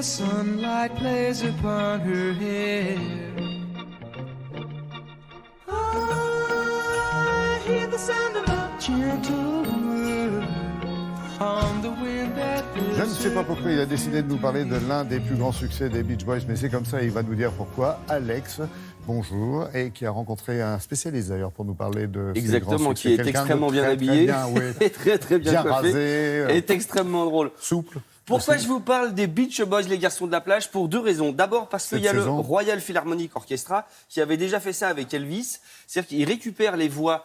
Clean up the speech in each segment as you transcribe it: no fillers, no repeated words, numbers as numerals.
the sunlight plays upon her hair. I hear the sound of a gentle word on the wind that Je ne sais pas pourquoi il a décidé de nous parler de l'un des plus grands succès des Beach Boys, mais c'est comme ça, il va nous dire pourquoi. Alex, bonjour, et qui a rencontré un spécialiste d'ailleurs pour nous parler de exactement, ces grands qui est extrêmement bien habillé, et très bien coiffé, rasé, est extrêmement drôle. Souple. Pourquoi je vous parle des Beach Boys, les garçons de la plage? Pour deux raisons. D'abord parce qu'il y a le Royal Philharmonic Orchestra qui avait déjà fait ça avec Elvis. C'est-à-dire qu'il récupère les voix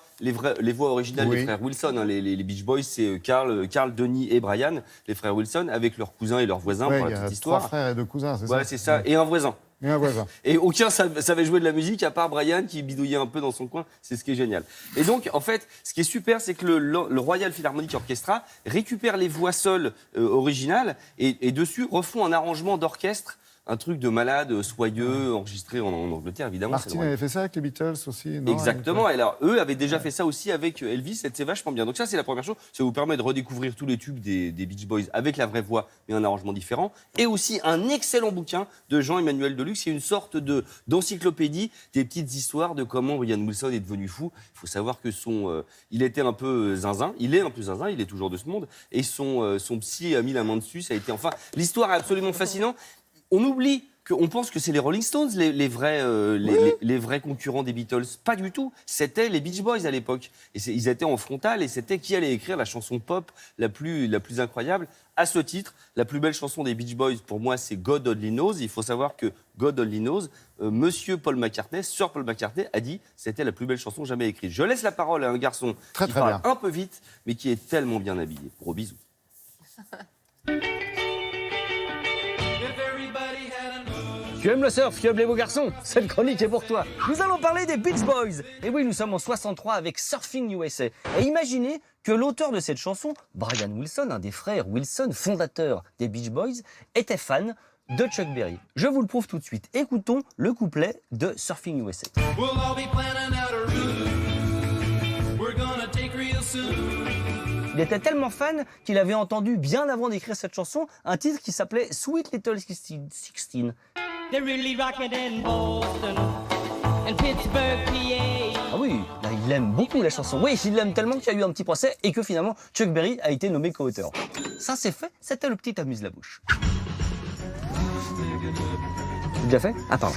originales des frères Wilson. Hein. Les Beach Boys, c'est Carl, Denis et Brian, les frères Wilson, avec leurs cousins et leurs voisins pour la petite histoire. 3 frères et 2 cousins, c'est ça? Voilà, c'est ça. Et un voisin. Et un voisin. Et aucun savait jouer de la musique à part Brian qui bidouillait un peu dans son coin. C'est ce qui est génial. Et donc, en fait, ce qui est super, c'est que le Royal Philharmonic Orchestra récupère les voix seules originales et dessus refont un arrangement d'orchestre. Un truc de malade, soyeux, enregistré en Angleterre, évidemment. Martin avait fait ça avec les Beatles aussi, non? Exactement. Et alors, eux avaient déjà fait ça aussi avec Elvis, et c'est vachement bien. Donc ça, c'est la première chose. Ça vous permet de redécouvrir tous les tubes des Beach Boys avec la vraie voix, mais un arrangement différent. Et aussi un excellent bouquin de Jean-Emmanuel Deluxe. C'est une sorte d'encyclopédie des petites histoires de comment Brian Wilson est devenu fou. Il faut savoir que il était un peu zinzin. Il est un peu zinzin, il est toujours de ce monde. Et son psy a mis la main dessus. Ça a été, enfin, l'histoire est absolument fascinante. On oublie qu'on pense que c'est les Rolling Stones, les vrais concurrents des Beatles. Pas du tout. C'était les Beach Boys à l'époque. Et ils étaient en frontal et c'était qui allait écrire la chanson pop la plus incroyable. À ce titre, la plus belle chanson des Beach Boys, pour moi, c'est God Only Knows. Il faut savoir que God Only Knows, Monsieur Paul McCartney, Sir Paul McCartney, a dit c'était la plus belle chanson jamais écrite. Je laisse la parole à un garçon qui parle un peu vite, mais qui est tellement bien habillé. Gros bisous. Tu aimes le surf, tu aimes les beaux garçons? Cette chronique est pour toi. Nous allons parler des Beach Boys. Et oui, nous sommes en 63 avec Surfing USA. Et imaginez que l'auteur de cette chanson, Brian Wilson, un des frères Wilson, fondateur des Beach Boys, était fan de Chuck Berry. Je vous le prouve tout de suite. Écoutons le couplet de Surfing USA. Il était tellement fan qu'il avait entendu, bien avant d'écrire cette chanson, un titre qui s'appelait Sweet Little 16. They're really rocking in Boston and Pittsburgh, PA. Ah oui, là, il aime beaucoup la chanson. Oui, il l'aime tellement qu'il y a eu un petit procès et que finalement Chuck Berry a été nommé co-auteur. Ça c'est fait, c'était le petit amuse-la-bouche. Déjà fait? Ah pardon.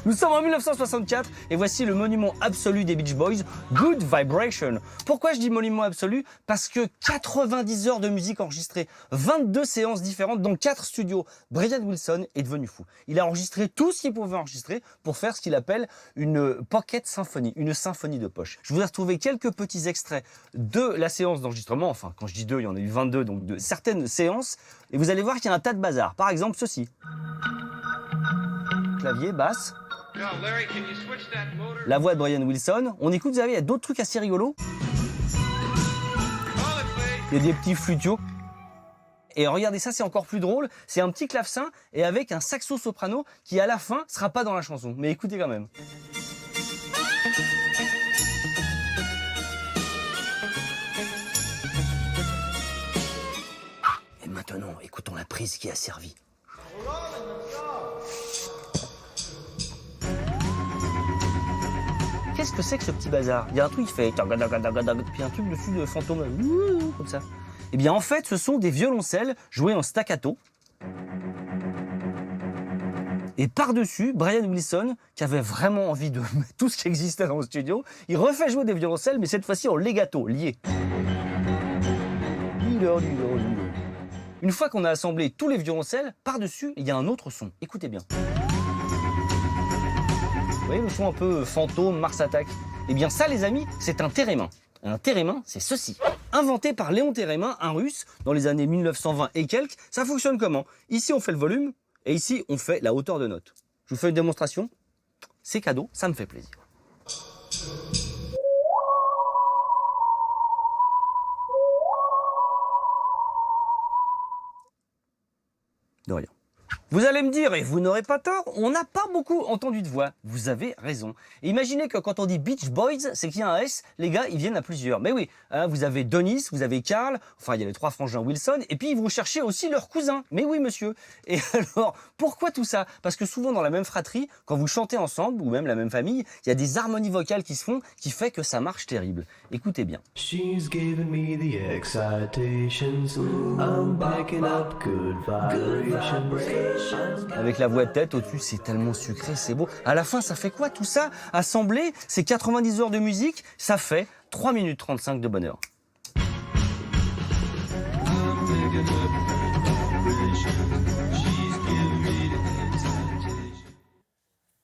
Nous sommes en 1964 et voici le monument absolu des Beach Boys, Good Vibration. Pourquoi je dis monument absolu? Parce que 90 heures de musique enregistrée, 22 séances différentes dans 4 studios. Brian Wilson est devenu fou. Il a enregistré tout ce qu'il pouvait enregistrer pour faire ce qu'il appelle une pocket symphony, une symphonie de poche. Je vous ai retrouvé quelques petits extraits de la séance d'enregistrement. Enfin, quand je dis 2, il y en a eu 22, donc de certaines séances. Et vous allez voir qu'il y a un tas de bazar. Par exemple, ceci. Clavier, basse. La voix de Brian Wilson. On écoute, vous savez, il y a d'autres trucs assez rigolos. Il y a des petits flutios. Et regardez ça, c'est encore plus drôle. C'est un petit clavecin et avec un saxo soprano qui, à la fin, sera pas dans la chanson. Mais écoutez quand même. Et maintenant, écoutons la prise qui a servi. Qu'est-ce que c'est que ce petit bazar? Il y a un truc qui fait puis un truc dessus de fantôme comme ça. Eh bien en fait, ce sont des violoncelles joués en staccato. Et par-dessus, Brian Wilson, qui avait vraiment envie de mettre tout ce qui existait dans le studio, il refait jouer des violoncelles, mais cette fois-ci en legato, lié. Une fois qu'on a assemblé tous les violoncelles, par-dessus, il y a un autre son. Écoutez bien. Vous voyez le son un peu fantôme, Mars Attack? Eh bien ça, les amis, c'est un thérémin. Un thérémin, c'est ceci. Inventé par Léon Thérémin, un russe, dans les années 1920 et quelques. Ça fonctionne comment? Ici, on fait le volume, et ici, on fait la hauteur de note. Je vous fais une démonstration. C'est cadeau, ça me fait plaisir. De rien. Vous allez me dire, et vous n'aurez pas tort, on n'a pas beaucoup entendu de voix. Vous avez raison. Et imaginez que quand on dit Beach Boys, c'est qu'il y a un S, les gars, ils viennent à plusieurs. Mais oui, hein, vous avez Donis, vous avez Carl, enfin il y a les 3 frangins Wilson, et puis ils vont chercher aussi leurs cousins. Mais oui, monsieur. Et alors, pourquoi tout ça? Parce que souvent dans la même fratrie, quand vous chantez ensemble, ou même la même famille, il y a des harmonies vocales qui se font, qui fait que ça marche terrible. Écoutez bien. She's giving me the excitations. I'm picking up good vibrations. Avec la voix de tête au-dessus, c'est tellement sucré, c'est beau. À la fin, ça fait quoi tout ça? Assemblé, c'est 90 heures de musique, ça fait 3 minutes 35 de bonheur.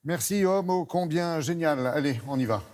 Merci, Homme, ô combien génial. Allez, on y va.